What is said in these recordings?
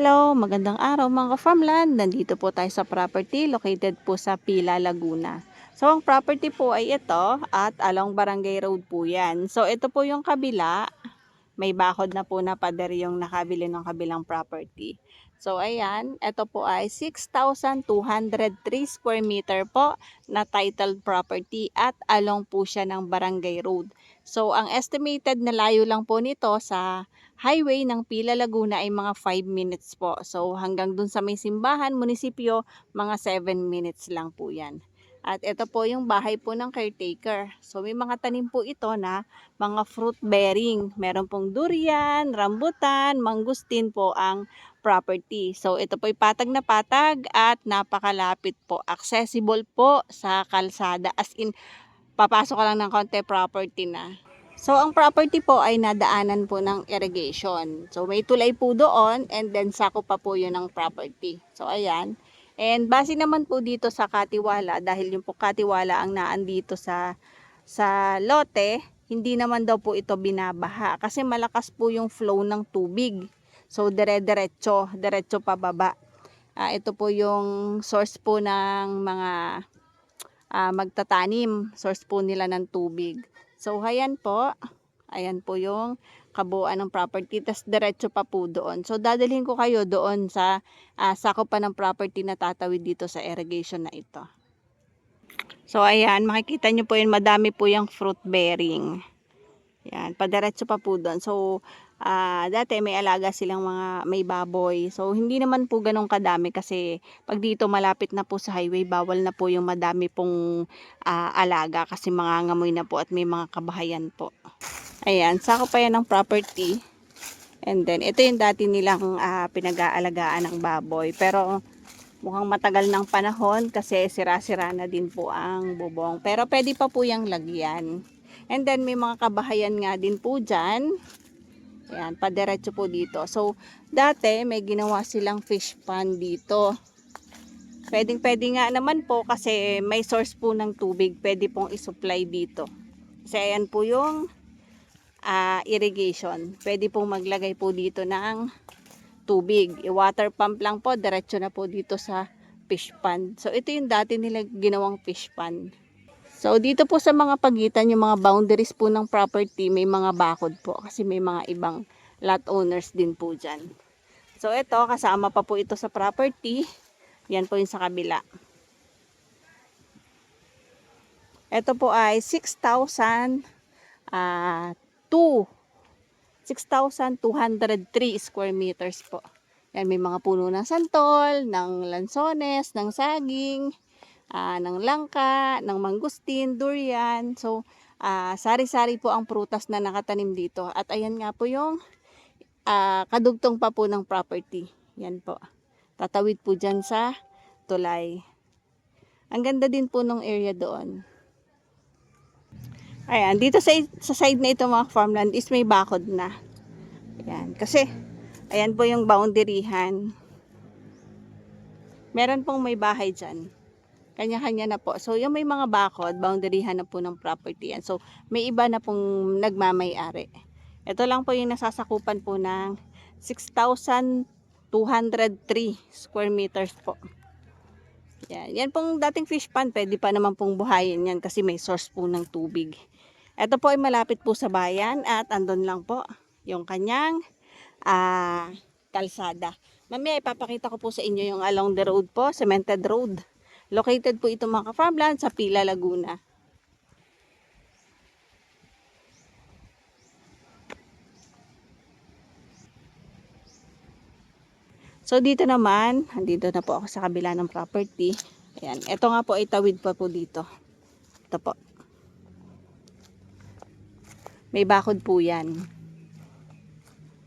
Hello, magandang araw mga ka-farmland. Nandito po tayo sa property located po sa Pila, Laguna. So, ang property po ay ito at along Barangay Road po yan. So, ito po yung kabila. May bakod na po na pader yung nakabili ng kabilang property. So, ayan. Ito po ay 6,203 square meter po na titled property at along po siya ng Barangay Road. So, ang estimated na layo lang po nito sa highway ng Pila, Laguna ay mga 5 minutes po. So hanggang dun sa may simbahan, munisipyo, mga 7 minutes lang po yan. At ito po yung bahay po ng caretaker. So may mga tanim po ito na mga fruit bearing. Meron pong durian, rambutan, mangustin po ang property. So ito po ay patag na patag at napakalapit po. Accessible po sa kalsada. As in, papasok ka lang ng konti, property na. So, ang property po ay nadaanan po ng irrigation. So, may tulay po doon and then sako pa po yun ng property. So, ayan. And base naman po dito sa katiwala, dahil yung po katiwala ang naandito sa lote, hindi naman daw po ito binabaha kasi malakas po yung flow ng tubig. So, diretso pababa. Ito po yung source po ng mga magtatanim, source po nila ng tubig. So, ayan po. Ayan po yung kabuuan ng property. Tapos, diretso pa po doon. So, dadalhin ko kayo doon sa sako pa ng property na tatawid dito sa irrigation na ito. So, ayan. Makikita nyo po yun. Madami po yung fruit bearing. Ayan. Padiretso pa po doon. So, dati may alaga silang mga may baboy. So, hindi naman po ganun kadami kasi pag dito malapit na po sa highway, bawal na po yung madami pong alaga kasi mangangamoy na po at may mga kabahayan po. Ayan, sako pa yan ng property. And then, ito yung dati nilang pinag-aalagaan ng baboy. Pero, mukhang matagal ng panahon kasi sira-sira na din po ang bubong. Pero, pwede pa po yung lagyan. And then, may mga kabahayan nga din po dyan. Ayan, padiretso po dito. So, dati may ginawa silang fish pond dito. Pwedeng-pwede nga naman po kasi may source po ng tubig. Pwede pong isupply dito. Kasi ayan po yung irrigation. Pwede pong maglagay po dito ng tubig. I-water pump lang po. Diretso na po dito sa fish pond. So, ito yung dati nila ginawang fish pond. So, dito po sa mga pagitan, yung mga boundaries po ng property, may mga bakod po. Kasi may mga ibang lot owners din po dyan. So, ito, kasama pa po ito sa property. Yan po yung sa kabila. Ito po ay 6,203 square meters po. Yan, may mga puno ng santol, ng lansones, ng saging, ng langka, ng mangustin, durian. So, sari-sari po ang prutas na nakatanim dito. At ayan nga po yung kadugtong pa po ng property. Yan po. Tatawid po dyan sa tulay. Ang ganda din po ng area doon. Ayan, dito sa side na ito mga farmland is may bakod na. Ayan, kasi ayan po yung boundaryhan. Meron pong may bahay dyan. Kanya-kanya na po. So, yung may mga bakod, boundaryhan na po ng property yan. So, may iba na pong nagmamay-ari. Ito lang po yung nasasakupan po ng 6,203 square meters po. Yan. Yan pong dating fish pond. Pwede pa naman pong buhayin yan kasi may source po ng tubig. Ito po ay malapit po sa bayan at andun lang po yung kanyang kalsada. Mamaya ipapakita ko po sa inyo yung along the road po, cemented road. Located po ito mga ka-farmland sa Pila, Laguna. So dito naman, andito na po ako sa kabila ng property. Ayan, ito nga po ay tawid pa po dito. Ito po. May bakod po yan.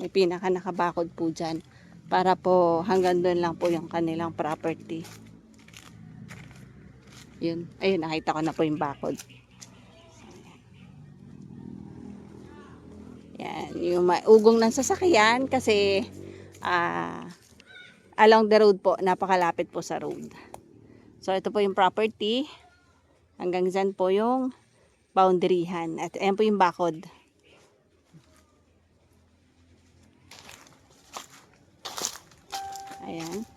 May pinaka nakabakod po dyan. Para po hanggang doon lang po yung kanilang property. Yun. Ayun, nakita ko na po yung bakod. Yan. Yung ugong ng sasakyan kasi along the road po. Napakalapit po sa road. So, ito po yung property. Hanggang dyan po yung boundaryhan. At ayan po yung bakod. Ayan.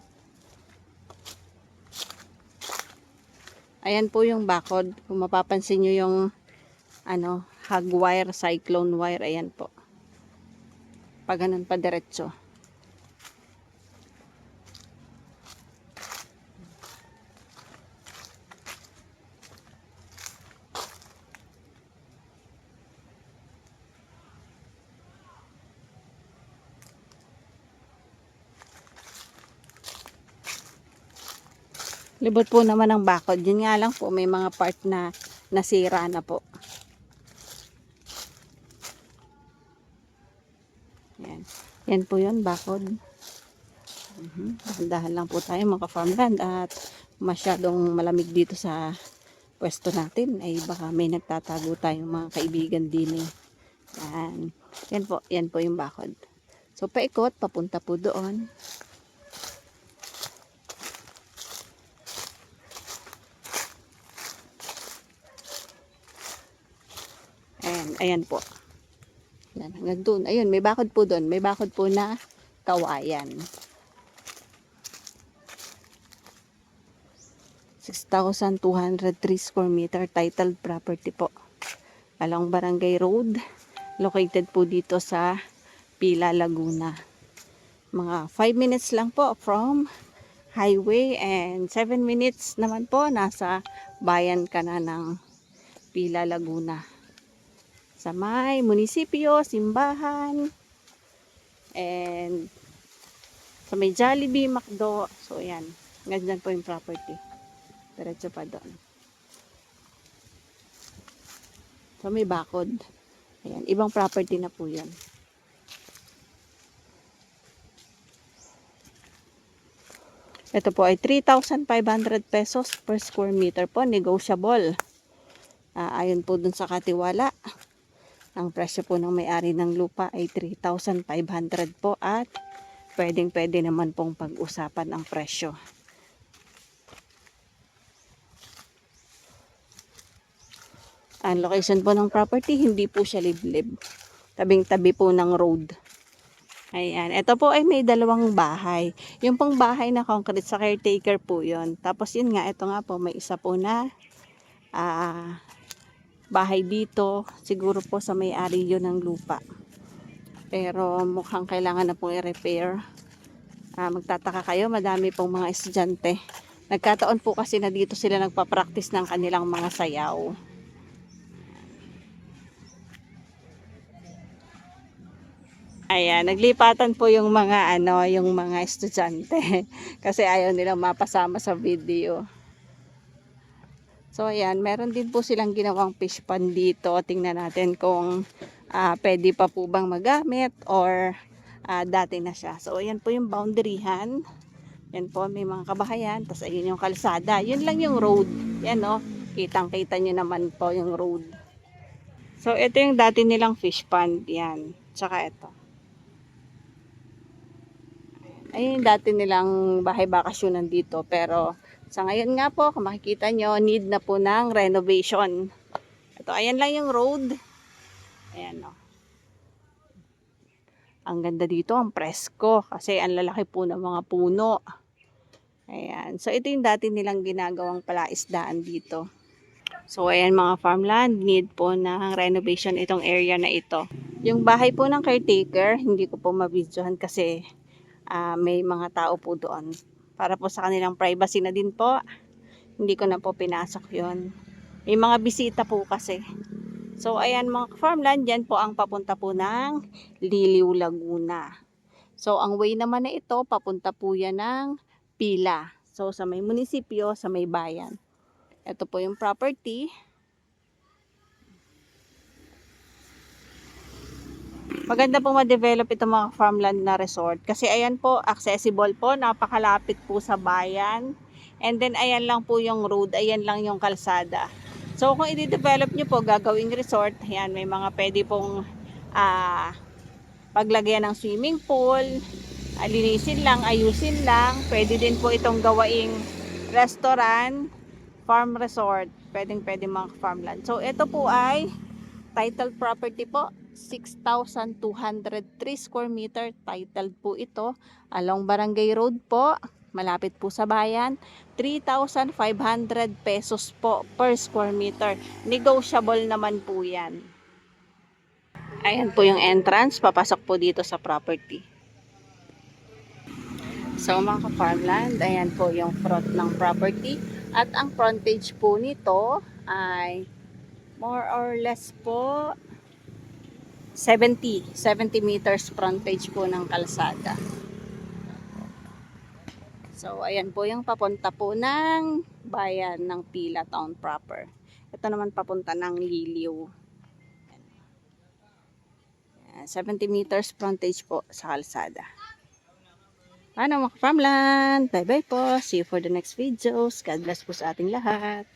Ayan po yung bakod. Kung mapapansin nyo yung hog wire, cyclone wire. Ayan po. Pag ganun pa diretso. Libot po naman ang bakod. Yun nga lang po, may mga part na nasira na po. Yan. Yan po yun, bakod. Dahan-dahan lang po tayo mga farmland at masyadong malamig dito sa pwesto natin. Ay baka may nagtatago tayong mga kaibigan din eh. Yan. Yan po yung bakod. So paikot, papunta po doon. Ayan po. Yan, hanggang doon. Ayun, may bakod po doon. May bakod po na kawayan. 6,203 square meter titled property po. Along Barangay Road. Located po dito sa Pila, Laguna. Mga 5 minutes lang po from highway and 7 minutes naman po nasa bayan ka na ng Pila, Laguna. Sa may munisipyo, simbahan, and sa may Jollibee, McDo. So, yan. Ganyan po yung property. Diretso pa doon. So, may bakod. Ayan. Ibang property na po yan. Ito po ay 3,500 pesos per square meter po. Negotiable. Ayon po dun sa katiwala. Ang presyo po ng may-ari ng lupa ay 3,500 po at pwedeng-pwede naman pong pag-usapan ang presyo. Ang location po ng property, hindi po siya liblib. Tabing-tabi po ng road. Ayan. Ito po ay may dalawang bahay. Yung pong bahay na concrete sa caretaker po yun. Tapos yun nga, ito nga po, may isa po na bahay dito, siguro po sa may-ari yun ng lupa. Pero mukhang kailangan na pong i-repair. Magtataka kayo, madami pong mga estudyante. Nagkataon po kasi na dito sila nagpa-practice ng kanilang mga sayaw. Ayan, naglipatan po yung mga yung mga estudyante kasi ayaw nilang mapasama sa video. So ayan, meron din po silang ginawang fish pond dito. Tingnan natin kung pwede pa po bang magamit or dati na siya. So ayan po yung boundaryhan. Yan po, may mga kabahayan. Tapos ayun yung kalsada. Yun lang yung road. Yan no, kitang-kita nyo naman po yung road. So ito yung dati nilang fish pond. Yan, tsaka ito. Ayun yung dati nilang bahay bakasyonan dito. Pero sa ngayon nga po, kung makikita nyo, need na po ng renovation. Ito, ayan lang yung road. Ayan o. Ang ganda dito, ang presko. Kasi ang lalaki po ng mga puno. Ayan. So, ito yung dati nilang ginagawang palaisdaan dito. So, ayan mga farmland, need po ng renovation itong area na ito. Yung bahay po ng caretaker, hindi ko po mabidyohan kasi may mga tao po doon. Para po sa kanilang privacy na din po. Hindi ko na po pinasok yon. May mga bisita po kasi. So, ayan mga farmland, yan po ang papunta po ng Liliw, Laguna. So, ang way naman na ito, papunta po yan ng Pila. So, sa may munisipyo, sa may bayan. Ito po yung property. Maganda po ma-develop itong mga farmland na resort. Kasi ayan po, accessible po, napakalapit po sa bayan. And then ayan lang po yung road, ayan lang yung kalsada. So kung i-develop nyo po, gagawing resort, ayan, may mga pwede pong paglagyan ng swimming pool, linisin lang, ayusin lang. Pwede din po itong gawaing restaurant, farm resort, pwede mga farmland. So ito po ay title property po. 6,203 square meter. Titled po ito. Along Barangay Road po. Malapit po sa bayan. 3,500 pesos po per square meter. Negotiable naman po yan. Ayan po yung entrance. Papasok po dito sa property. So mga ka-farmland, ayan po yung front ng property. At ang frontage po nito ay more or less po 70 meters frontage po ng kalsada. So ayan po yung papunta po ng bayan ng Pila Town proper. Ito naman papunta ng Liliw. 70 meters frontage po sa kalsada. Ano mga farmland? Bye bye po. See you for the next videos. God bless po sa ating lahat.